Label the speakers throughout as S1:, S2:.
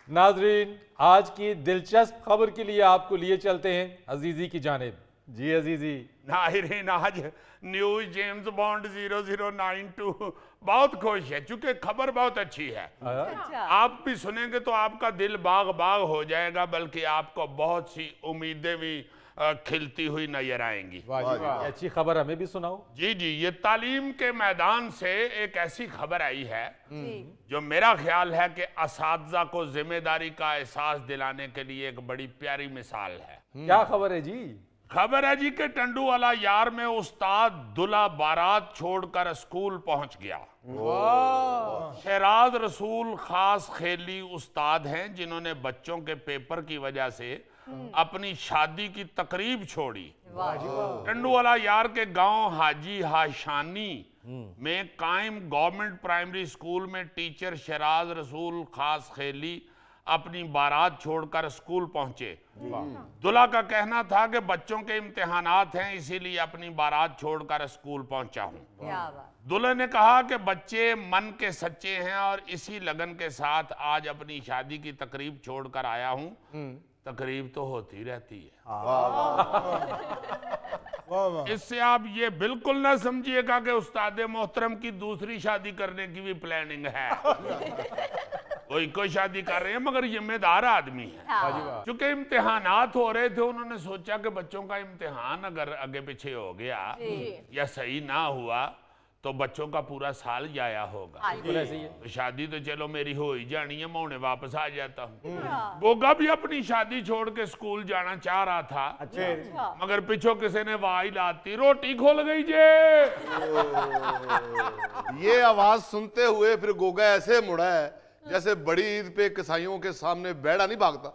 S1: नाजरीन, आज की दिलचस्प खबर के लिए आपको लिए चलते हैं अजीजी की जानिब। जी अजीजी।
S2: नाहिरीन, आज न्यूज जेम्स बॉन्ड 0092 बहुत खुश है क्योंकि खबर बहुत अच्छी है। आप भी सुनेंगे तो आपका दिल बाग बाग हो जाएगा, बल्कि आपको बहुत सी उम्मीदें भी खिलती हुई नजर आएंगी।
S1: अच्छी खबर हमें भी सुनाओ।
S2: जी जी, ये तालीम के मैदान से एक ऐसी खबर आई है जो मेरा ख्याल है कि असातिज़ा को जिम्मेदारी का एहसास दिलाने के लिए एक बड़ी प्यारी मिसाल है।
S1: क्या खबर है जी?
S2: खबर है जी कि टंडूवाला यार में उस्ताद दूल्हा बारात छोड़कर स्कूल पहुंच गया। शहराज रसूल खास खेली उस्ताद हैं जिन्होंने बच्चों के पेपर की वजह से अपनी शादी की तकरीब छोड़ी। टंडूवाला यार के गांव हाजी हाशानी में कायम गवर्नमेंट प्राइमरी स्कूल में टीचर शहराज रसूल खास खेली अपनी बारात छोड़कर स्कूल पहुंचे। दूल्हा का कहना था कि बच्चों के इम्तिहानात हैं, इसीलिए अपनी बारात छोड़कर स्कूल पहुंचा हूं। दूल्हे ने कहा कि बच्चे मन के सच्चे हैं और इसी लगन के साथ आज अपनी शादी की तकरीब छोड़कर आया हूं। तकरीब तो होती रहती है। इससे आप ये बिल्कुल ना समझिएगा कि उस्ताद मोहतरम की दूसरी शादी करने की भी प्लानिंग है। कोई शादी कर रहे हैं मगर जिम्मेदार आदमी है। क्योंकि इम्तिहानात हो रहे थे, उन्होंने सोचा कि बच्चों का इम्तिहान अगर आगे पीछे हो गया या सही ना हुआ तो बच्चों का पूरा साल जाया होगा। तो शादी तो चलो मेरी हो ही जानी है, मैं उन्हें वापस आ जाता हूँ। गोगा भी अपनी शादी छोड़ के स्कूल जाना चाह रहा था, मगर पीछे किसी ने वाई लाती, रोटी खोल गई जे।
S3: ये आवाज सुनते हुए फिर गोगा ऐसे मुड़ा है जैसे बड़ी ईद पे कसाईयों के सामने बेड़ा नहीं भागता।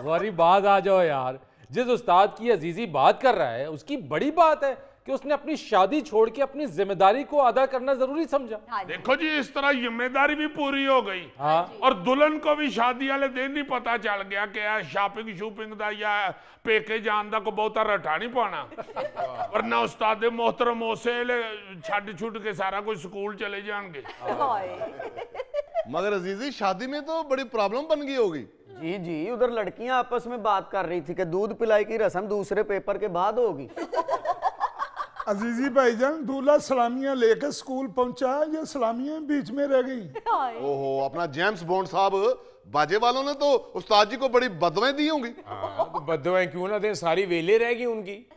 S1: वारी बात आ जाओ यार, जिस उस्ताद की अजीजी बात कर रहा है उसकी बड़ी बात है कि उसने अपनी शादी छोड़ के अपनी जिम्मेदारी को अदा करना जरूरी समझा।
S2: देखो जी, इस तरह जिम्मेदारी भी पूरी हो गई और दुल्हन को भी शादी वाले दिन नहीं पता चल गया कि शॉपिंग शूपिंग दा या पेके जान दा को बहुता रटा नहीं पाना। वरना उस्ताद मोहतरम उसे छड़ छुट के सारा कुछ स्कूल चले जाएंगे।
S3: मगर अजीजी, शादी में तो बड़ी प्रॉब्लम बन गई होगी।
S4: जी जी, उधर लड़कियां आपस में बात कर रही थी कि दूध पिलाई की रस्म दूसरे पेपर के बाद होगी।
S5: अजीजी भाईजान, दूल्हा सलामियां लेकर स्कूल पहुंचा, ये सलामियां बीच में रह गई।
S3: ओहो, अपना जेम्स बॉन्ड साहब, बाजे वालों ने तो उस्ताद जी को बड़ी बदवाएं दी होंगी।
S6: तो बदवाएं क्यों ना दें, सारी वेले रहेगी उनकी।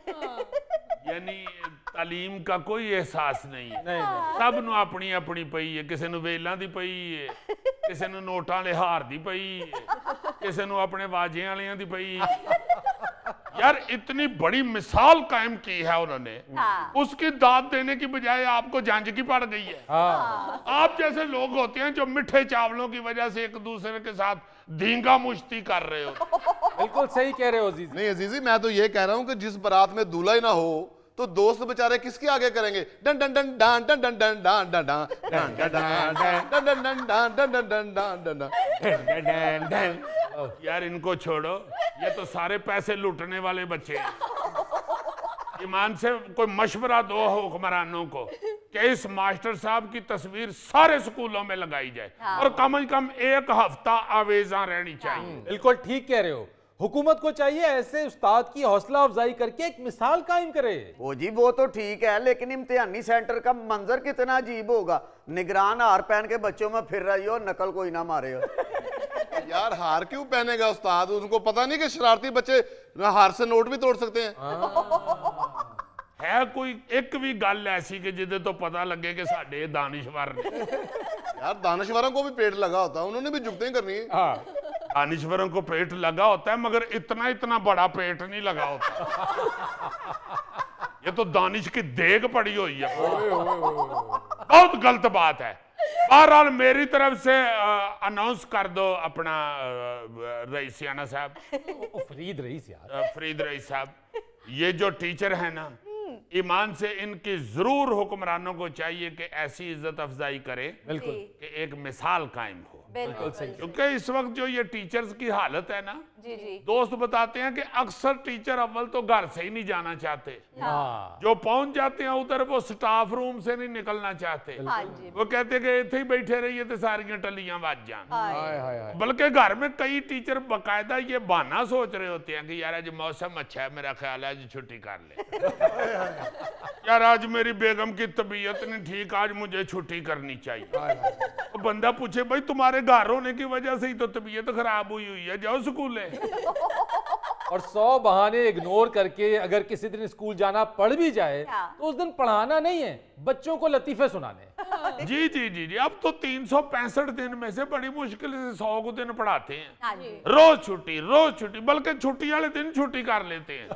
S2: यानी तालीम का कोई एहसास नहीं है। सब नु अपनी अपनी पई है, किसी नु वेलां दी पई है, किसी नु नोटां दे हार दी पई है, किसी नु अपने वाजे वालियां दी पई है। यार इतनी बड़ी मिसाल कायम की है उन्होंने, उसकी दाद देने की बजाय आपको जंज की पड़ गई है। आप जैसे लोग होते हैं जो मिठे चावलों की वजह से एक दूसरे के साथ धींगा मुश्ती कर रहे हो।
S1: बिल्कुल सही कह रहे हो अजीजी।
S3: नहीं अजीजी, मैं तो ये कह रहा हूँ कि जिस बारात में दूल्हा ही ना हो तो दोस्त बेचारे किसके आगे करेंगे? Done done done done done done done done done done done done.
S2: यार इनको छोड़ो, ये तो सारे पैसे लूटने वाले बच्चे हैं। ईमान से कोई मशवरा दो हुक्मरानों को कि इस मास्टर साहब की तस्वीर सारे स्कूलों में लगाई जाए और कम से कम एक हफ्ता आवेजा रहनी चाहिए।
S1: बिल्कुल ठीक कह रहे हो, हुकूमत को चाहिए ऐसे उस्ताद की हौसला अफजाई करके एक मिसाल कायम करे।
S4: वो जी वो तो ठीक है, लेकिन इम्तिहानी सेंटर का मंजर कितना अजीब होगा। निगरान हार पहन के बच्चों में फिर रही हो, नकल कोई ना मारे हो।
S3: यार हार क्यों पहनेगा उस्ताद? उनको पता नहीं कि शरारती बच्चे हार से नोट भी तोड़ सकते हैं।
S2: है कोई एक भी गल ऐसी कि जिदे तो पता लगे कि साडे दानिशवर ने?
S3: यार दानिशवरों को भी पेट लगा होता है, उन्होंने भी जुगतें करनी है।
S2: दानिशवरों को पेट लगा होता है मगर इतना इतना बड़ा पेट नहीं लगा होता। ये तो दानिश की देग पड़ी हुई है। बहुत गलत बात है। बहरहाल मेरी तरफ से अनाउंस कर दो अपना रईसियाना साहब,
S1: फरीद रईस यार,
S2: फरीद रईस साहब, ये जो टीचर है ना, ईमान से इनकी जरूर हुक्मरानों को चाहिए कि ऐसी इज्जत अफजाई करे
S1: बिल्कुल
S2: कि एक मिसाल कायम हो।
S7: बिल्कुल सही।
S2: क्योंकि इस वक्त जो ये टीचर्स की हालत है ना,
S7: जी जी।
S2: दोस्त बताते हैं कि अक्सर टीचर अव्वल तो घर से ही नहीं जाना चाहते,
S1: हाँ
S2: जो पहुंच जाते हैं उधर वो स्टाफ रूम से नहीं निकलना चाहते।
S7: हाँ जी।
S2: वो कहते कि इथे ही बैठे रहिए तो सारियां टलियां बज जान।
S6: हाय हाय हाय।
S2: बल्कि घर में कई टीचर बकायदा ये बहाना सोच रहे होते हैं कि यार आज मौसम अच्छा है, मेरा ख्याल है आज छुट्टी कर ले। यार आज मेरी बेगम की तबीयत नहीं ठीक, आज मुझे छुट्टी करनी चाहिए। तो बंदा पूछे भाई तुम्हारे घर होने की वजह से ही तो तबीयत खराब हुई है, जाओ स्कूल है।
S1: और 100 बहाने इग्नोर करके अगर किसी दिन स्कूल जाना पड़ भी जाए तो उस दिन पढ़ाना नहीं है, बच्चों को लतीफे सुनाने।
S2: जी जी जी जी। अब तो 365 दिन में से बड़ी मुश्किल से 100 को दिन पढ़ाते हैं।
S7: हाँ जी।
S2: रोज छुट्टी, बल्कि छुट्टी वाले दिन छुट्टी कर लेते हैं।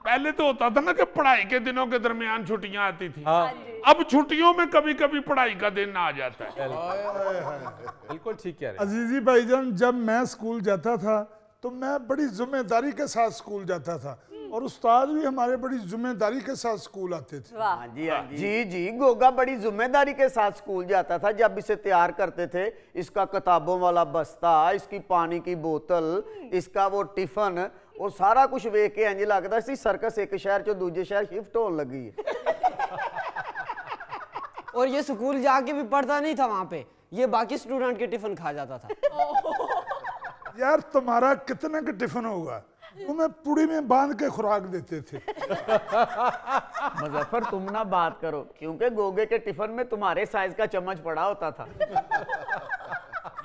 S2: पहले तो होता था ना कि पढ़ाई के दिनों के दरमियान छुट्टियां आती थी।
S1: हाँ
S2: अब छुट्टियों में कभी कभी पढ़ाई का दिन आ जाता है।
S1: बिल्कुल ठीक कह रहे हैं।
S5: अजीजी भाईजान, जब मैं स्कूल जाता था तो मैं बड़ी जिम्मेदारी के साथ स्कूल जाता था और उस्ताद भी हमारे बड़ी जिम्मेदारी के साथ स्कूल आते थे।
S7: वाह।
S4: हाँ जी, हाँ जी जी। गोगा बड़ी जिम्मेदारी के साथ स्कूल जाता था। जब इसे तैयार करते थे, इसका किताबों वाला बस्ता, इसकी पानी की बोतल, इसका वो टिफन और सारा कुछ वेख के इंज लगता सी सर्कस एक शहर चो दूजे शहर शिफ्ट होने लगी है।
S8: और ये स्कूल जाके भी पढ़ता नहीं था वहां पे, ये बाकी स्टूडेंट के टिफिन खा जाता था।
S5: यार तुम्हारा कितने का टिफिन होगा, तुम्हें पुड़ी में बांध के खुराक देते थे।
S4: मुजफ्फर तुम ना बात करो, क्योंकि गोगे के टिफिन में तुम्हारे साइज का चम्मच पड़ा होता था।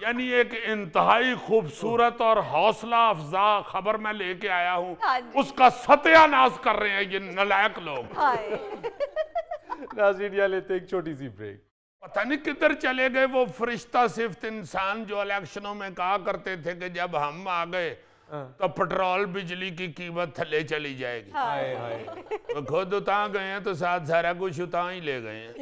S2: यानी एक इंतहाई खूबसूरत और हौसला अफजा खबर मैं लेके आया हूँ,
S7: हाँ जी।
S2: उसका सत्यानाश कर रहे हैं ये नालायक लोग।
S7: हाय।
S1: नाज़रीन यहाँ लेते हैं एक छोटी सी ब्रेक।
S2: पता नहीं किधर चले गए वो फरिश्ता सिफ्त इंसान जो इलेक्शनों में कहा करते थे कि जब हम आ गए तो पेट्रोल बिजली की कीमत थले चली जाएगी।
S1: हाय हाय।
S2: तो खुद उतार गए हैं तो साथ सारा कुछ उतार ही ले गए हैं।